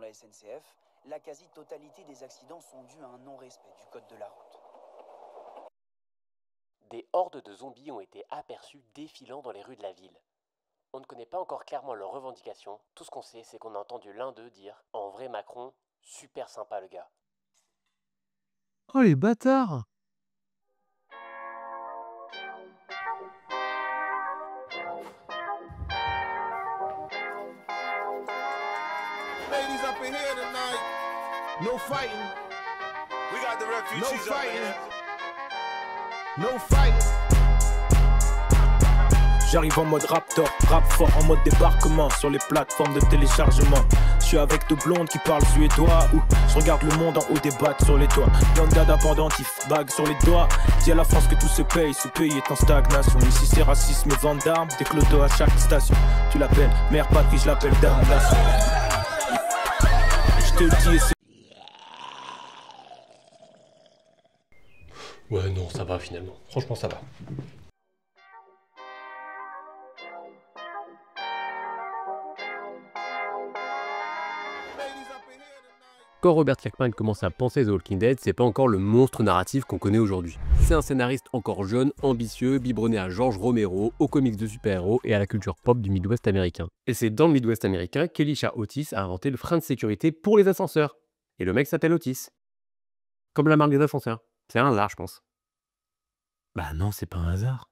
la SNCF, la quasi-totalité des accidents sont dus à un non-respect du code de la route. Des hordes de zombies ont été aperçus défilant dans les rues de la ville. On ne connaît pas encore clairement leurs revendications, tout ce qu'on sait c'est qu'on a entendu l'un d'eux dire « En vrai Macron, super sympa le gars ». Oh les bâtards! Ladies up in here tonight. No fighting. We got the refugees. No fighting. No fighting. J'arrive en mode Raptor, rap fort en mode débarquement sur les plateformes de téléchargement. Je suis avec deux blondes qui parlent suédois. Je regarde le monde en haut des battes sur les toits. Bandada pendentif, bague sur les doigts. Dis à la France que tout se paye, ce pays est en stagnation. Ici c'est racisme, vente d'armes, des clodos à chaque station. Tu l'appelles mère patrie, je l'appelle damnation. Je te le dis et c'est... Ouais non ça va finalement, franchement ça va. Quand Robert Kirkman commence à penser The Walking Dead, c'est pas encore le monstre narratif qu'on connaît aujourd'hui. C'est un scénariste encore jeune, ambitieux, biberonné à George Romero, aux comics de super-héros et à la culture pop du Midwest américain. Et c'est dans le Midwest américain qu'Elisha Otis a inventé le frein de sécurité pour les ascenseurs. Et le mec s'appelle Otis. Comme la marque des ascenseurs. C'est un hasard, je pense. Bah non, c'est pas un hasard.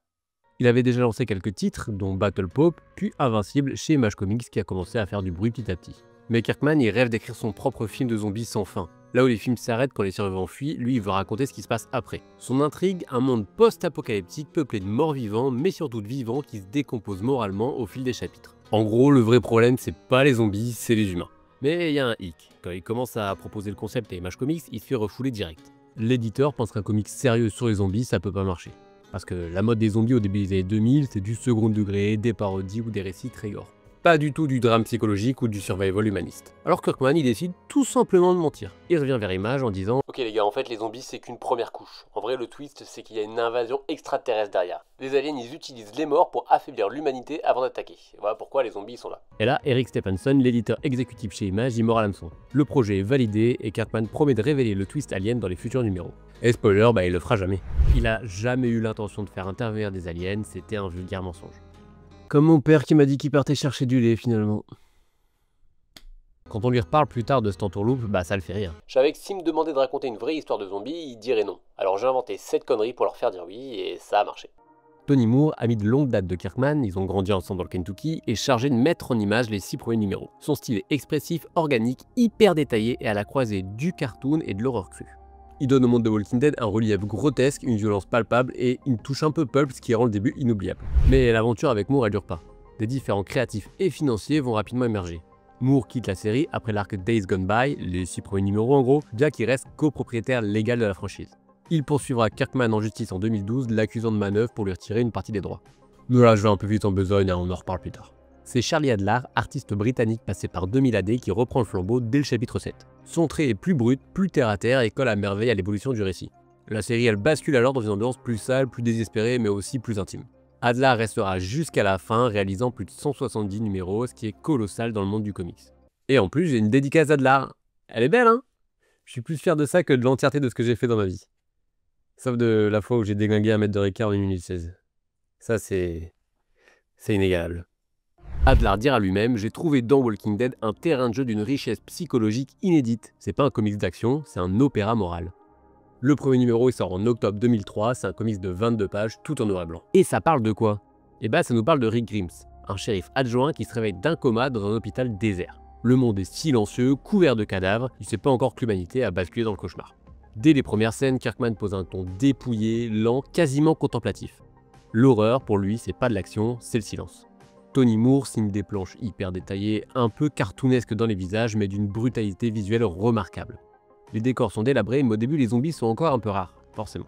Il avait déjà lancé quelques titres, dont Battle Pop, puis Invincible chez Image Comics qui a commencé à faire du bruit petit à petit. Mais Kirkman, il rêve d'écrire son propre film de zombies sans fin. Là où les films s'arrêtent quand les survivants fuient, lui il veut raconter ce qui se passe après. Son intrigue, un monde post-apocalyptique peuplé de morts vivants, mais surtout de vivants qui se décomposent moralement au fil des chapitres. En gros, le vrai problème c'est pas les zombies, c'est les humains. Mais il y a un hic. Quand il commence à proposer le concept à Image Comics, il se fait refouler direct. L'éditeur pense qu'un comic sérieux sur les zombies, ça peut pas marcher. Parce que la mode des zombies au début des années 2000, c'est du second degré, des parodies ou des récits très gore. Pas du tout du drame psychologique ou du survival humaniste. Alors Kirkman, il décide tout simplement de mentir. Il revient vers Image en disant Ok les gars, en fait les zombies c'est qu'une première couche. En vrai le twist c'est qu'il y a une invasion extraterrestre derrière. Les aliens ils utilisent les morts pour affaiblir l'humanité avant d'attaquer. Voilà pourquoi les zombies ils sont là. Et là, Eric Stephenson, l'éditeur exécutif chez Image, il mord à l'hameçon. Le projet est validé et Kirkman promet de révéler le twist alien dans les futurs numéros. Et spoiler, bah il le fera jamais. Il a jamais eu l'intention de faire intervenir des aliens, c'était un vulgaire mensonge. Comme mon père qui m'a dit qu'il partait chercher du lait finalement. Quand on lui reparle plus tard de cette entourloupe, bah ça le fait rire. Je savais que s'il me demandait de raconter une vraie histoire de zombies, il dirait non. Alors j'ai inventé cette connerie pour leur faire dire oui et ça a marché. Tony Moore, ami de longue date de Kirkman, ils ont grandi ensemble dans le Kentucky, est chargé de mettre en image les 6 premiers numéros. Son style est expressif, organique, hyper détaillé et à la croisée du cartoon et de l'horreur crue. Il donne au monde de Walking Dead un relief grotesque, une violence palpable et une touche un peu pulp, ce qui rend le début inoubliable. Mais l'aventure avec Moore elle dure pas. Des différents créatifs et financiers vont rapidement émerger. Moore quitte la série après l'arc Days Gone By, les 6 premiers numéros en gros, bien qu'il reste copropriétaire légal de la franchise. Il poursuivra Kirkman en justice en 2012, l'accusant de manœuvre pour lui retirer une partie des droits. Mais là je vais un peu vite en besogne, on en reparle plus tard. C'est Charlie Adler, artiste britannique passé par 2000 AD qui reprend le flambeau dès le chapitre 7. Son trait est plus brut, plus terre à terre et colle à merveille à l'évolution du récit. La série elle bascule alors dans une ambiance plus sale, plus désespérée mais aussi plus intime. Adler restera jusqu'à la fin, réalisant plus de 170 numéros, ce qui est colossal dans le monde du comics. Et en plus j'ai une dédicace d'Adler. Elle est belle hein? Je suis plus fier de ça que de l'entièreté de ce que j'ai fait dans ma vie. Sauf de la fois où j'ai déglingué 1 mètre de Ricard en 1 minute 16. Ça c'est inégalable. Adler dira lui-même, j'ai trouvé dans Walking Dead un terrain de jeu d'une richesse psychologique inédite. C'est pas un comics d'action, c'est un opéra moral. Le premier numéro il sort en octobre 2003, c'est un comics de 22 pages tout en noir et blanc. Et ça parle de quoi? Eh bah ça nous parle de Rick Grimes, un shérif adjoint qui se réveille d'un coma dans un hôpital désert. Le monde est silencieux, couvert de cadavres, il sait pas encore que l'humanité a basculé dans le cauchemar. Dès les premières scènes, Kirkman pose un ton dépouillé, lent, quasiment contemplatif. L'horreur pour lui c'est pas de l'action, c'est le silence. Tony Moore signe des planches hyper détaillées, un peu cartoonesques dans les visages, mais d'une brutalité visuelle remarquable. Les décors sont délabrés, mais au début les zombies sont encore un peu rares, forcément.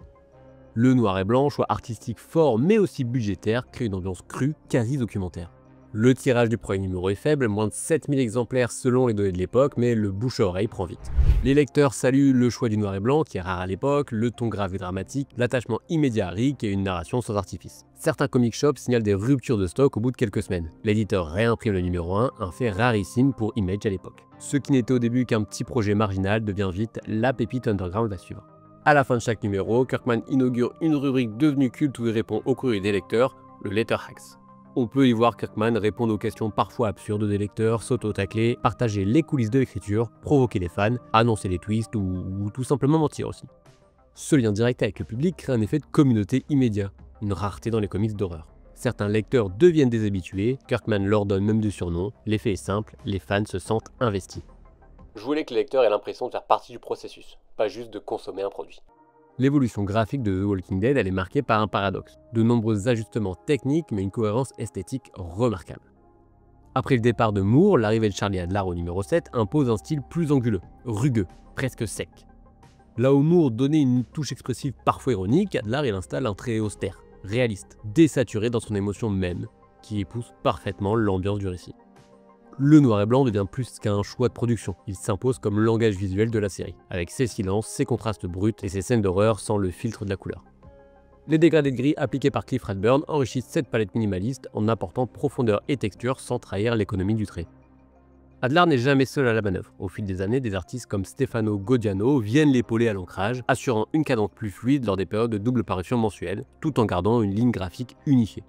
Le noir et blanc, choix artistique fort mais aussi budgétaire, crée une ambiance crue, quasi documentaire. Le tirage du premier numéro est faible, moins de 7000 exemplaires selon les données de l'époque, mais le bouche à oreille prend vite. Les lecteurs saluent le choix du noir et blanc, qui est rare à l'époque, le ton grave et dramatique, l'attachement immédiat à Rick et une narration sans artifice. Certains comic shops signalent des ruptures de stock au bout de quelques semaines. L'éditeur réimprime le numéro 1, un fait rarissime pour Image à l'époque. Ce qui n'était au début qu'un petit projet marginal devient vite la pépite underground à suivre. À la fin de chaque numéro, Kirkman inaugure une rubrique devenue culte où il répond aux courriers des lecteurs, le Letter Hacks. On peut y voir Kirkman répondre aux questions parfois absurdes des lecteurs, s'auto-tacler, partager les coulisses de l'écriture, provoquer les fans, annoncer les twists ou tout simplement mentir aussi. Ce lien direct avec le public crée un effet de communauté immédiat, une rareté dans les comics d'horreur. Certains lecteurs deviennent des habitués, Kirkman leur donne même du surnom, l'effet est simple, les fans se sentent investis. Je voulais que les lecteurs aient l'impression de faire partie du processus, pas juste de consommer un produit. L'évolution graphique de The Walking Dead, elle est marquée par un paradoxe. De nombreux ajustements techniques, mais une cohérence esthétique remarquable. Après le départ de Moore, l'arrivée de Charlie Adlard au numéro 7 impose un style plus anguleux, rugueux, presque sec. Là où Moore donnait une touche expressive parfois ironique, Adlard il installe un trait austère, réaliste, désaturé dans son émotion même, qui épouse parfaitement l'ambiance du récit. Le noir et blanc devient plus qu'un choix de production, il s'impose comme langage visuel de la série, avec ses silences, ses contrastes bruts et ses scènes d'horreur sans le filtre de la couleur. Les dégradés de gris appliqués par Cliff Radburn enrichissent cette palette minimaliste en apportant profondeur et texture sans trahir l'économie du trait. Adlard n'est jamais seul à la manœuvre. Au fil des années, des artistes comme Stefano Gaudiano viennent l'épauler à l'ancrage, assurant une cadence plus fluide lors des périodes de double parution mensuelle, tout en gardant une ligne graphique unifiée.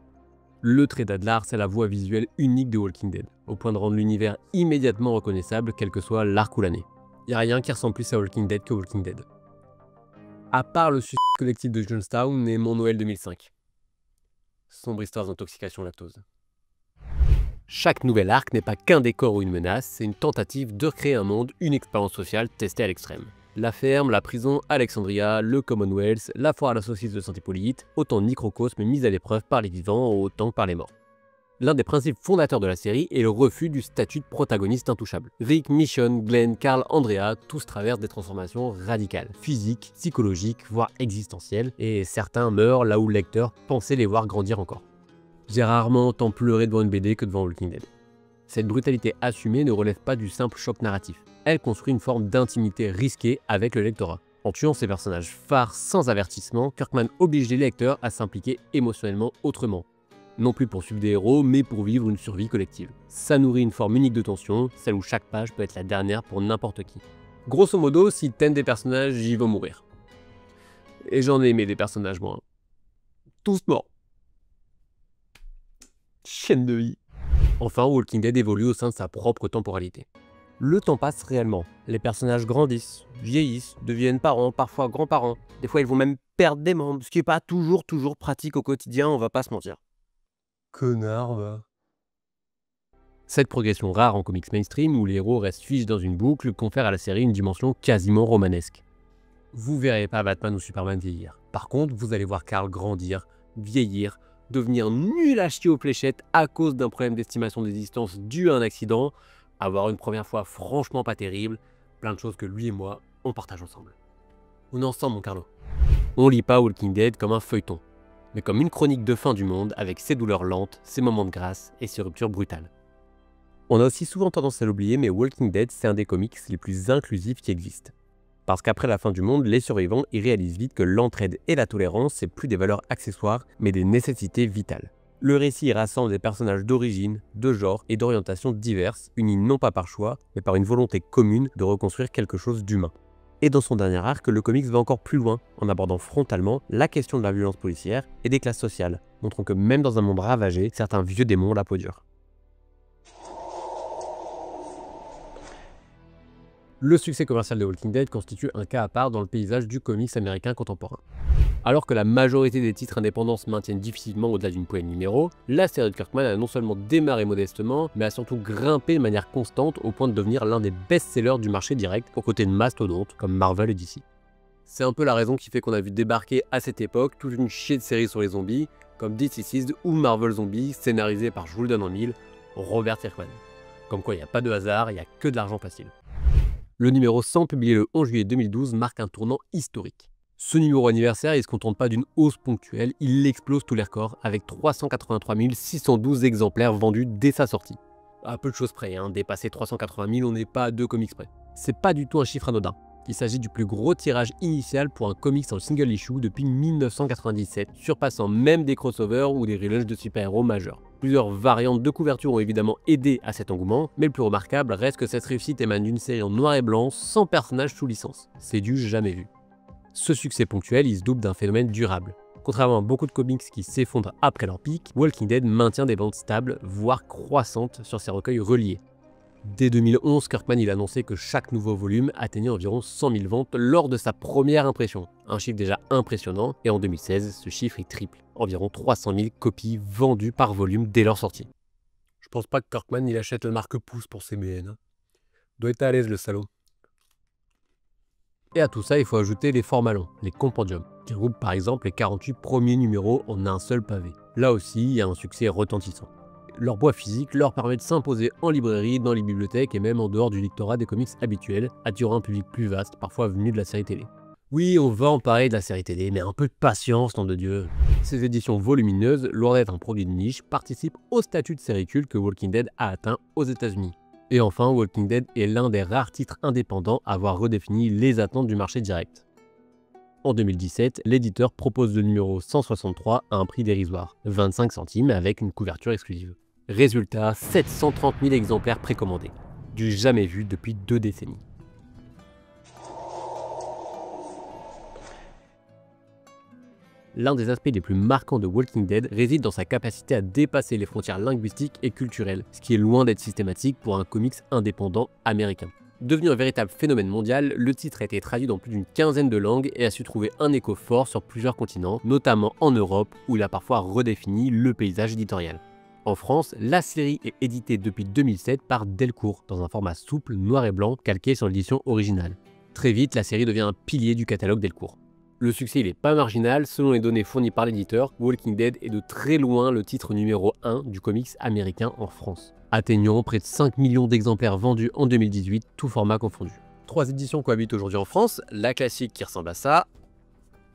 Le trait d'Adlard, c'est la voix visuelle unique de Walking Dead, au point de rendre l'univers immédiatement reconnaissable, quel que soit l'arc ou l'année. Y a rien qui ressemble plus à Walking Dead que Walking Dead. À part le suicide collectif de Jonestown et Mon Noël 2005. Sombre histoire d'intoxication lactose. Chaque nouvel arc n'est pas qu'un décor ou une menace, c'est une tentative de créer un monde, une expérience sociale testée à l'extrême. La ferme, la prison, Alexandria, le Commonwealth, la foire à la saucisse de Saint-Hippolyte, autant de microcosmes mis à l'épreuve par les vivants autant que par les morts. L'un des principes fondateurs de la série est le refus du statut de protagoniste intouchable. Rick, Michonne, Glenn, Carl, Andrea, tous traversent des transformations radicales, physiques, psychologiques, voire existentielles, et certains meurent là où le lecteur pensait les voir grandir encore. J'ai rarement autant pleuré devant une BD que devant Walking Dead. Cette brutalité assumée ne relève pas du simple choc narratif. Elle construit une forme d'intimité risquée avec le lectorat. En tuant ses personnages phares sans avertissement, Kirkman oblige les lecteurs à s'impliquer émotionnellement autrement. Non plus pour suivre des héros, mais pour vivre une survie collective. Ça nourrit une forme unique de tension, celle où chaque page peut être la dernière pour n'importe qui. Grosso modo, si t'aimes des personnages, ils vont mourir. Et j'en ai aimé des personnages, moi. Tous morts. Chaîne de vie. Enfin, Walking Dead évolue au sein de sa propre temporalité. Le temps passe réellement. Les personnages grandissent, vieillissent, deviennent parents, parfois grands-parents. Des fois, ils vont même perdre des membres, ce qui n'est pas toujours pratique au quotidien, on va pas se mentir. Connard, va. Cette progression rare en comics mainstream, où les héros restent figés dans une boucle, confère à la série une dimension quasiment romanesque. Vous verrez pas Batman ou Superman vieillir. Par contre, vous allez voir Carl grandir, vieillir, devenir nul à chier aux fléchettes à cause d'un problème d'estimation des distances dû à un accident, avoir une première fois franchement pas terrible, plein de choses que lui et moi, on partage ensemble. On est ensemble, mon Carlo. On lit pas Walking Dead comme un feuilleton, mais comme une chronique de fin du monde avec ses douleurs lentes, ses moments de grâce et ses ruptures brutales. On a aussi souvent tendance à l'oublier, mais Walking Dead, c'est un des comics les plus inclusifs qui existent. Parce qu'après la fin du monde, les survivants y réalisent vite que l'entraide et la tolérance, c'est plus des valeurs accessoires, mais des nécessités vitales. Le récit rassemble des personnages d'origine, de genre et d'orientation diverses, unis non pas par choix, mais par une volonté commune de reconstruire quelque chose d'humain. Et dans son dernier arc, le comics va encore plus loin, en abordant frontalement la question de la violence policière et des classes sociales, montrant que même dans un monde ravagé, certains vieux démons ont la peau dure. Le succès commercial de Walking Dead constitue un cas à part dans le paysage du comics américain contemporain. Alors que la majorité des titres indépendants se maintiennent difficilement au-delà d'une poignée de numéros, la série de Kirkman a non seulement démarré modestement, mais a surtout grimpé de manière constante au point de devenir l'un des best-sellers du marché direct aux côtés de mastodontes comme Marvel et DC. C'est un peu la raison qui fait qu'on a vu débarquer à cette époque toute une chier de séries sur les zombies, comme DCeased ou Marvel Zombies, scénarisé par Jules Donanville, Robert Kirkman. Comme quoi il n'y a pas de hasard, il n'y a que de l'argent facile. Le numéro 100, publié le 11 juillet 2012, marque un tournant historique. Ce numéro anniversaire, il ne se contente pas d'une hausse ponctuelle, il explose tous les records avec 383 612 exemplaires vendus dès sa sortie. À peu de choses près, dépasser 380 000, on n'est pas à 2 comics près. C'est pas du tout un chiffre anodin. Il s'agit du plus gros tirage initial pour un comics en single issue depuis 1997, surpassant même des crossovers ou des relaunchs de super-héros majeurs. Plusieurs variantes de couverture ont évidemment aidé à cet engouement, mais le plus remarquable reste que cette réussite émane d'une série en noir et blanc sans personnages sous licence. C'est du jamais vu. Ce succès ponctuel, il se double d'un phénomène durable. Contrairement à beaucoup de comics qui s'effondrent après leur pic, Walking Dead maintient des ventes stables, voire croissantes sur ses recueils reliés. Dès 2011, Kirkman il annonçait que chaque nouveau volume atteignait environ 100 000 ventes lors de sa première impression. Un chiffre déjà impressionnant, et en 2016, ce chiffre il triple. Environ 300 000 copies vendues par volume dès leur sortie. Je pense pas que Kirkman il achète le marque-pouce pour ses BN. Doit être à l'aise le salaud. Et à tout ça, il faut ajouter les formats longs, les compendiums, qui regroupent par exemple les 48 premiers numéros en un seul pavé. Là aussi, il y a un succès retentissant. Leur poids physique leur permet de s'imposer en librairie, dans les bibliothèques et même en dehors du lectorat des comics habituels, attirant un public plus vaste, parfois venu de la série télé. Oui, on va en parler de la série télé, mais un peu de patience, nom de Dieu. Ces éditions volumineuses, loin d'être un produit de niche, participent au statut de série culte que Walking Dead a atteint aux États-Unis. Et enfin, Walking Dead est l'un des rares titres indépendants à avoir redéfini les attentes du marché direct. En 2017, l'éditeur propose le numéro 163 à un prix dérisoire, 25 centimes avec une couverture exclusive. Résultat, 730 000 exemplaires précommandés, du jamais vu depuis 2 décennies. L'un des aspects les plus marquants de Walking Dead réside dans sa capacité à dépasser les frontières linguistiques et culturelles, ce qui est loin d'être systématique pour un comics indépendant américain. Devenu un véritable phénomène mondial, le titre a été traduit dans plus d'une quinzaine de langues et a su trouver un écho fort sur plusieurs continents, notamment en Europe où il a parfois redéfini le paysage éditorial. En France, la série est éditée depuis 2007 par Delcourt, dans un format souple, noir et blanc, calqué sur l'édition originale. Très vite, la série devient un pilier du catalogue Delcourt. Le succès n'est pas marginal, selon les données fournies par l'éditeur, Walking Dead est de très loin le titre numéro 1 du comics américain en France, atteignant près de 5 millions d'exemplaires vendus en 2018, tout format confondu. 3 éditions cohabitent aujourd'hui en France, la classique qui ressemble à ça,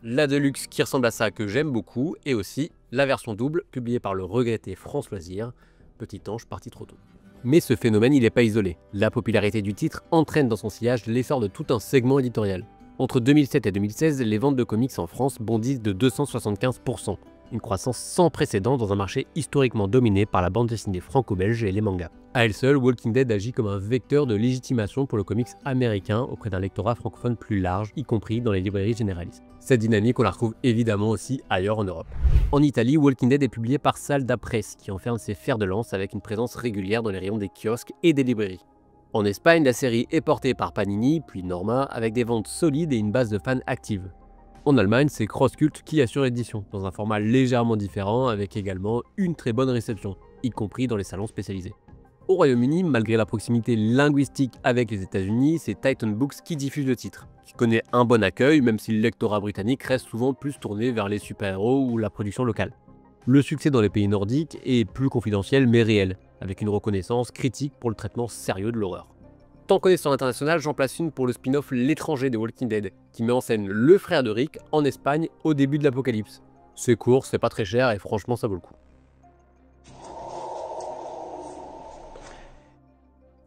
la deluxe qui ressemble à ça que j'aime beaucoup, et aussi la version double publiée par le regretté France Loisirs, Petit ange parti trop tôt. Mais ce phénomène il n'est pas isolé, la popularité du titre entraîne dans son sillage l'essor de tout un segment éditorial. Entre 2007 et 2016, les ventes de comics en France bondissent de 275%, une croissance sans précédent dans un marché historiquement dominé par la bande dessinée franco-belge et les mangas. À elle seule, Walking Dead agit comme un vecteur de légitimation pour le comics américain auprès d'un lectorat francophone plus large, y compris dans les librairies généralistes. Cette dynamique, on la retrouve évidemment aussi ailleurs en Europe. En Italie, Walking Dead est publié par Salda Press, qui enferme ses fers de lance avec une présence régulière dans les rayons des kiosques et des librairies. En Espagne, la série est portée par Panini, puis Norma, avec des ventes solides et une base de fans active. En Allemagne, c'est Crosscult qui assure l'édition, dans un format légèrement différent, avec également une très bonne réception, y compris dans les salons spécialisés. Au Royaume-Uni, malgré la proximité linguistique avec les États-Unis, c'est Titan Books qui diffuse le titre, qui connaît un bon accueil, même si le lectorat britannique reste souvent plus tourné vers les super-héros ou la production locale. Le succès dans les pays nordiques est plus confidentiel mais réel, avec une reconnaissance critique pour le traitement sérieux de l'horreur. Tant qu'on est sur l'international, j'en place une pour le spin-off L'étranger de Walking Dead, qui met en scène le frère de Rick en Espagne au début de l'apocalypse. C'est court, c'est pas très cher et franchement ça vaut le coup.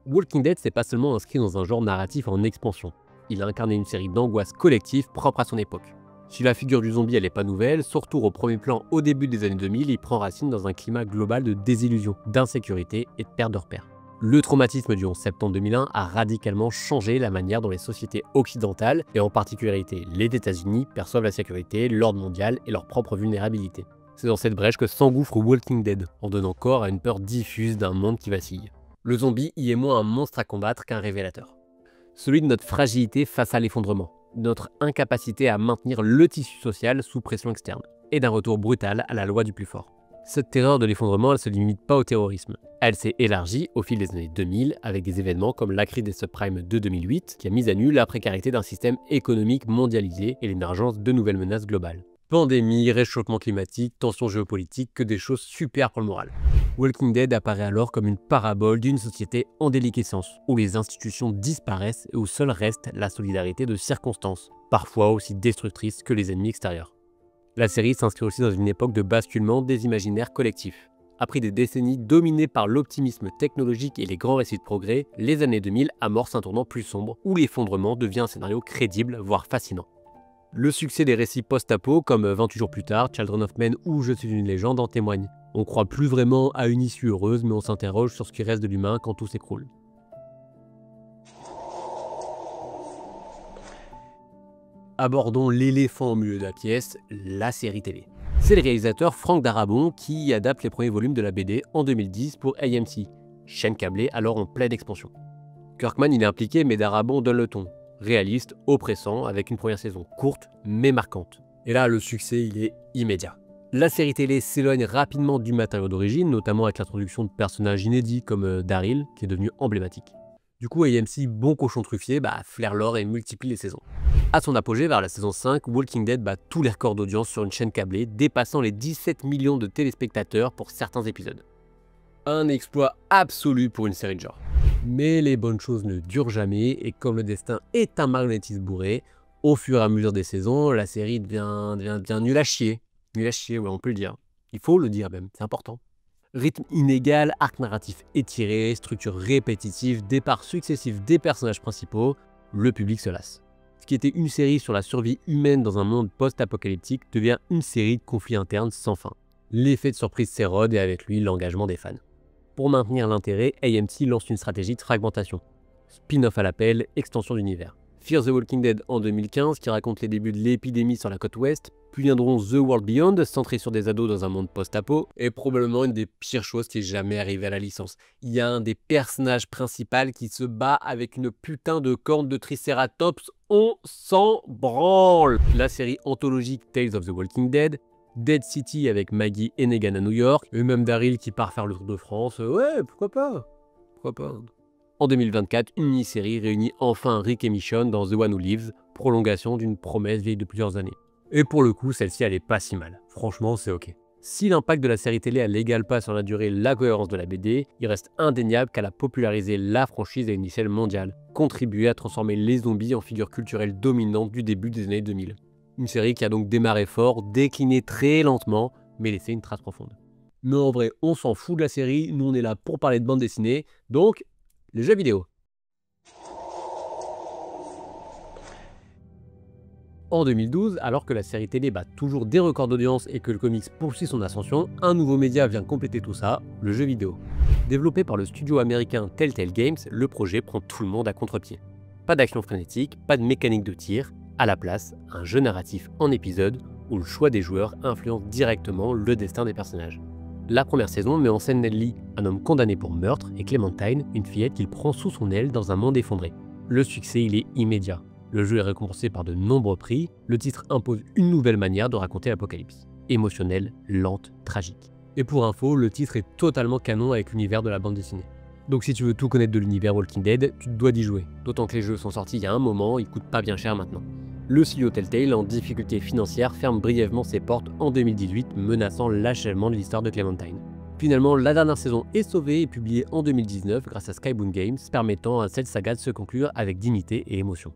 Walking Dead s'est pas seulement inscrit dans un genre narratif en expansion, il a incarné une série d'angoisse collective propre à son époque. Si la figure du zombie elle est pas nouvelle, son retour au premier plan au début des années 2000, il prend racine dans un climat global de désillusion, d'insécurité et de perte de repères. Le traumatisme du 11 septembre 2001 a radicalement changé la manière dont les sociétés occidentales, et en particularité les États-Unis, perçoivent la sécurité, l'ordre mondial et leur propre vulnérabilité. C'est dans cette brèche que s'engouffre Walking Dead, en donnant corps à une peur diffuse d'un monde qui vacille. Le zombie y est moins un monstre à combattre qu'un révélateur. Celui de notre fragilité face à l'effondrement, notre incapacité à maintenir le tissu social sous pression externe, et d'un retour brutal à la loi du plus fort. Cette terreur de l'effondrement, elle se limite pas au terrorisme. Elle s'est élargie au fil des années 2000 avec des événements comme la crise des subprimes de 2008 qui a mis à nu la précarité d'un système économique mondialisé et l'émergence de nouvelles menaces globales. Pandémie, réchauffement climatique, tensions géopolitiques, que des choses super pour le moral. Walking Dead apparaît alors comme une parabole d'une société en déliquescence, où les institutions disparaissent et où seule reste la solidarité de circonstances, parfois aussi destructrices que les ennemis extérieurs. La série s'inscrit aussi dans une époque de basculement des imaginaires collectifs. Après des décennies dominées par l'optimisme technologique et les grands récits de progrès, les années 2000 amorcent un tournant plus sombre, où l'effondrement devient un scénario crédible, voire fascinant. Le succès des récits post-apo comme 28 jours plus tard, Children of Men ou Je suis une légende en témoigne. On croit plus vraiment à une issue heureuse, mais on s'interroge sur ce qui reste de l'humain quand tout s'écroule. Abordons l'éléphant au milieu de la pièce, la série télé. C'est le réalisateur Frank Darabont qui adapte les premiers volumes de la BD en 2010 pour AMC, chaîne câblée alors en pleine expansion. Kirkman il est impliqué, mais Darabont donne le ton. Réaliste, oppressant, avec une première saison courte mais marquante. Et là, le succès il est immédiat. La série télé s'éloigne rapidement du matériau d'origine, notamment avec l'introduction de personnages inédits comme Daryl, qui est devenu emblématique. Du coup, AMC, bon cochon truffier, flaire l'or et multiplie les saisons. À son apogée, vers la saison 5, Walking Dead bat tous les records d'audience sur une chaîne câblée, dépassant les 17 millions de téléspectateurs pour certains épisodes. Un exploit absolu pour une série de genre. Mais les bonnes choses ne durent jamais, et comme le destin est un marionnettiste bourré, au fur et à mesure des saisons, la série devient nulle à chier. Nulle à chier, ouais, on peut le dire. Il faut le dire même, c'est important. Rythme inégal, arc narratif étiré, structure répétitive, départ successif des personnages principaux, le public se lasse. Ce qui était une série sur la survie humaine dans un monde post-apocalyptique devient une série de conflits internes sans fin. L'effet de surprise s'érode et avec lui l'engagement des fans. Pour maintenir l'intérêt, AMC lance une stratégie de fragmentation. Spin-off à l'appel, extension d'univers. Fear the Walking Dead en 2015 qui raconte les débuts de l'épidémie sur la côte ouest, puis viendront The World Beyond, centré sur des ados dans un monde post-apo, et probablement une des pires choses qui est jamais arrivée à la licence. Il y a un des personnages principaux qui se bat avec une putain de corne de Triceratops, on s'en branle. La série anthologique Tales of the Walking Dead, Dead City avec Maggie et Negan à New York, et même Daryl qui part faire le tour de France, ouais, pourquoi pas. En 2024, une mini-série réunit enfin Rick et Michonne dans The One Who Lives, prolongation d'une promesse vieille de plusieurs années. Et pour le coup, celle-ci elle est pas si mal. Franchement, c'est ok. Si l'impact de la série télé n'égale pas sur la durée la cohérence de la BD, il reste indéniable qu'elle a popularisé la franchise à une échelle mondiale, contribué à transformer les zombies en figure culturelle dominante du début des années 2000. Une série qui a donc démarré fort, décliné très lentement, mais laissé une trace profonde. Mais en vrai, on s'en fout de la série, nous on est là pour parler de bande dessinée, donc les jeux vidéo. En 2012, alors que la série télé bat toujours des records d'audience et que le comics poursuit son ascension, un nouveau média vient compléter tout ça, le jeu vidéo. Développé par le studio américain Telltale Games, le projet prend tout le monde à contre-pied. Pas d'action frénétique, pas de mécanique de tir, à la place, un jeu narratif en épisode où le choix des joueurs influence directement le destin des personnages. La première saison met en scène Nelly, un homme condamné pour meurtre, et Clementine, une fillette qu'il prend sous son aile dans un monde effondré. Le succès il est immédiat. Le jeu est récompensé par de nombreux prix, le titre impose une nouvelle manière de raconter l'apocalypse. Émotionnelle, lente, tragique. Et pour info, le titre est totalement canon avec l'univers de la bande dessinée. Donc si tu veux tout connaître de l'univers Walking Dead, tu te dois d'y jouer. D'autant que les jeux sont sortis il y a un moment, ils coûtent pas bien cher maintenant. Le studio Telltale, en difficulté financière, ferme brièvement ses portes en 2018, menaçant l'achèvement de l'histoire de Clementine. Finalement, la dernière saison est sauvée et publiée en 2019 grâce à Skybound Games, permettant à cette saga de se conclure avec dignité et émotion.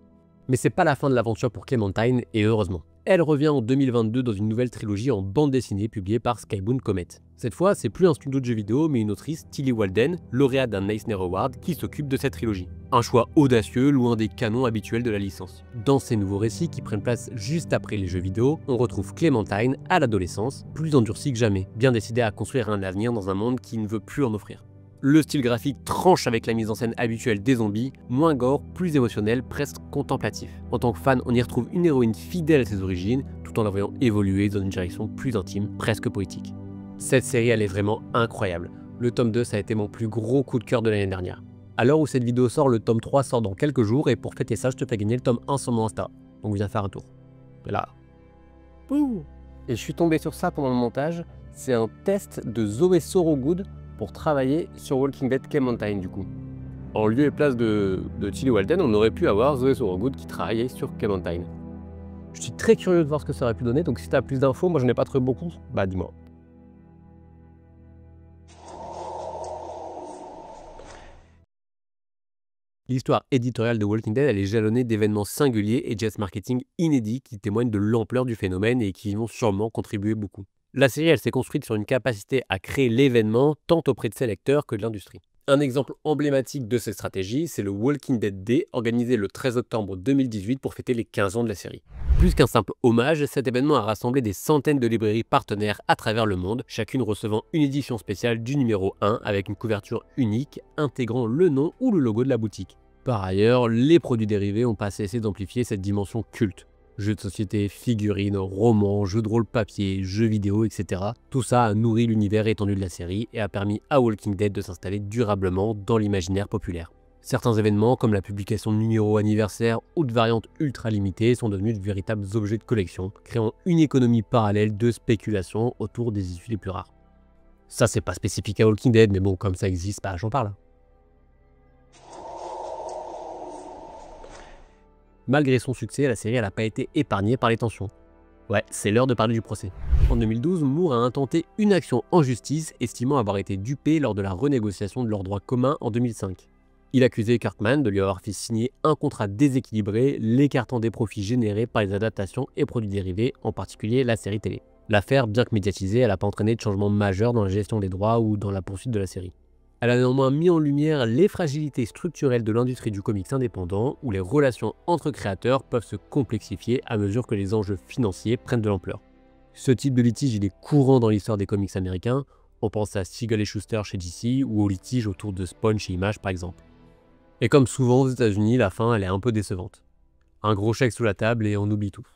Mais c'est pas la fin de l'aventure pour Clementine, et heureusement. Elle revient en 2022 dans une nouvelle trilogie en bande dessinée publiée par Skybound Comet. Cette fois, c'est plus un studio de jeux vidéo, mais une autrice, Tilly Walden, lauréate d'un Eisner Award, qui s'occupe de cette trilogie. Un choix audacieux, loin des canons habituels de la licence. Dans ces nouveaux récits qui prennent place juste après les jeux vidéo, on retrouve Clementine à l'adolescence, plus endurcie que jamais, bien décidée à construire un avenir dans un monde qui ne veut plus en offrir. Le style graphique tranche avec la mise en scène habituelle des zombies, moins gore, plus émotionnel, presque contemplatif. En tant que fan, on y retrouve une héroïne fidèle à ses origines, tout en la voyant évoluer dans une direction plus intime, presque poétique. Cette série, elle est vraiment incroyable. Le tome 2, ça a été mon plus gros coup de cœur de l'année dernière. À l'heure où cette vidéo sort, le tome 3 sort dans quelques jours, et pour fêter ça, je te fais gagner le tome 1 sur mon Insta. Donc viens faire un tour. Et là. Ouh. Et je suis tombé sur ça pendant le montage, c'est un test de Zoé Sorogood pour travailler sur Walking Dead Clementine du coup. En lieu et place de Tilly Walden, on aurait pu avoir Zoé Sorogood qui travaillait sur Clementine. Je suis très curieux de voir ce que ça aurait pu donner, donc si tu as plus d'infos, moi je n'ai pas trouvé beaucoup, bah dis-moi. L'histoire éditoriale de Walking Dead, elle est jalonnée d'événements singuliers et gestes marketing inédits qui témoignent de l'ampleur du phénomène et qui y vont sûrement contribuer beaucoup. La série, elle s'est construite sur une capacité à créer l'événement tant auprès de ses lecteurs que de l'industrie. Un exemple emblématique de cette stratégie, c'est le Walking Dead Day, organisé le 13 octobre 2018 pour fêter les 15 ans de la série. Plus qu'un simple hommage, cet événement a rassemblé des centaines de librairies partenaires à travers le monde, chacune recevant une édition spéciale du numéro 1 avec une couverture unique intégrant le nom ou le logo de la boutique. Par ailleurs, les produits dérivés ont pas cessé d'amplifier cette dimension culte. Jeux de société, figurines, romans, jeux de rôle papier, jeux vidéo, etc. Tout ça a nourri l'univers étendu de la série et a permis à Walking Dead de s'installer durablement dans l'imaginaire populaire. Certains événements, comme la publication de numéros anniversaires ou de variantes ultra limitées, sont devenus de véritables objets de collection, créant une économie parallèle de spéculation autour des issues les plus rares. Ça, c'est pas spécifique à Walking Dead, mais bon, comme ça existe, bah j'en parle. Malgré son succès, la série n'a pas été épargnée par les tensions. Ouais, c'est l'heure de parler du procès. En 2012, Moore a intenté une action en justice, estimant avoir été dupé lors de la renégociation de leurs droits communs en 2005. Il accusait Kirkman de lui avoir fait signer un contrat déséquilibré, l'écartant des profits générés par les adaptations et produits dérivés, en particulier la série télé. L'affaire, bien que médiatisée, elle n'a pas entraîné de changement majeur dans la gestion des droits ou dans la poursuite de la série. Elle a néanmoins mis en lumière les fragilités structurelles de l'industrie du comics indépendant, où les relations entre créateurs peuvent se complexifier à mesure que les enjeux financiers prennent de l'ampleur. Ce type de litige, il est courant dans l'histoire des comics américains. On pense à Siegel et Shuster chez DC ou au litige autour de Spawn chez Image par exemple. Et comme souvent aux États-Unis, la fin elle est un peu décevante. Un gros chèque sous la table et on oublie tout.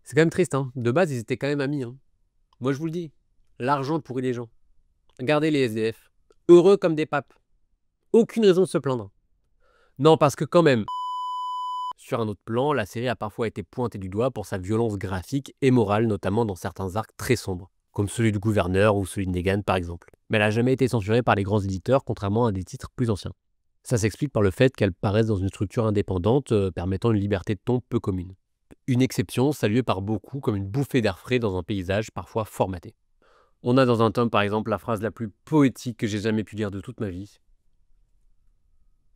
C'est quand même triste, hein. De base ils étaient quand même amis. Moi je vous le dis, l'argent pourrit les gens. Regardez les SDF, heureux comme des papes. Aucune raison de se plaindre. Non, parce que quand même, sur un autre plan, la série a parfois été pointée du doigt pour sa violence graphique et morale, notamment dans certains arcs très sombres, comme celui du gouverneur ou celui de Negan par exemple. Mais elle n'a jamais été censurée par les grands éditeurs, contrairement à des titres plus anciens. Ça s'explique par le fait qu'elle paraisse dans une structure indépendante, permettant une liberté de ton peu commune. Une exception saluée par beaucoup comme une bouffée d'air frais dans un paysage parfois formaté. On a dans un tome par exemple la phrase la plus poétique que j'ai jamais pu lire de toute ma vie.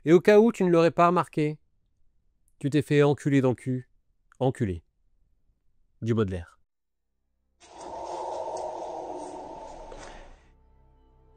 Et au cas où tu ne l'aurais pas remarqué, tu t'es fait enculer dans le cul. Enculé. Du Baudelaire.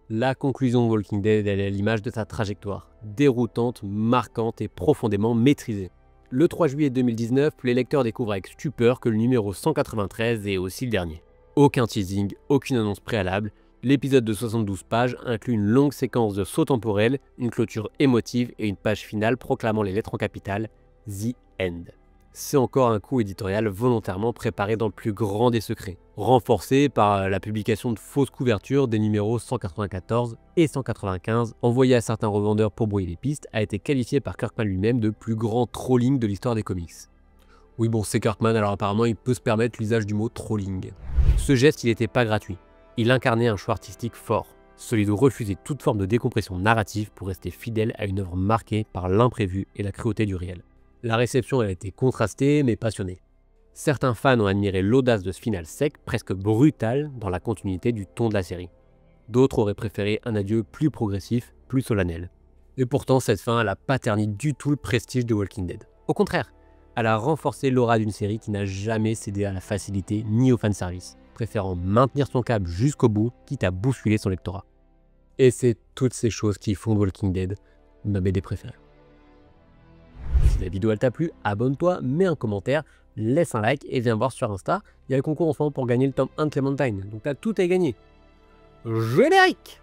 La conclusion de Walking Dead, elle est à l'image de sa trajectoire. Déroutante, marquante et profondément maîtrisée. Le 3 juillet 2019, les lecteurs découvrent avec stupeur que le numéro 193 est aussi le dernier. Aucun teasing, aucune annonce préalable, l'épisode de 72 pages inclut une longue séquence de sauts temporels, une clôture émotive et une page finale proclamant les lettres en capitales « The End ». C'est encore un coup éditorial volontairement préparé dans le plus grand des secrets, renforcé par la publication de fausses couvertures des numéros 194 et 195, envoyés à certains revendeurs pour brouiller les pistes, a été qualifié par Kirkman lui-même de plus grand trolling de l'histoire des comics. Oui bon, c'est Kirkman, alors apparemment il peut se permettre l'usage du mot trolling. Ce geste, il n'était pas gratuit. Il incarnait un choix artistique fort, celui de refuser toute forme de décompression narrative pour rester fidèle à une œuvre marquée par l'imprévu et la cruauté du réel. La réception a été contrastée mais passionnée. Certains fans ont admiré l'audace de ce final sec, presque brutal, dans la continuité du ton de la série. D'autres auraient préféré un adieu plus progressif, plus solennel. Et pourtant, cette fin, elle n'a pas terni du tout le prestige de Walking Dead. Au contraire, elle a renforcé l'aura d'une série qui n'a jamais cédé à la facilité ni au fanservice, préférant maintenir son câble jusqu'au bout, quitte à bousculer son lectorat. Et c'est toutes ces choses qui font de Walking Dead ma BD préférée. Si la vidéo elle t'a plu, abonne-toi, mets un commentaire, laisse un like et viens voir sur Insta. Il y a le concours en ce moment pour gagner le tome 1 de Clementine, donc t'as tout à gagner. Générique!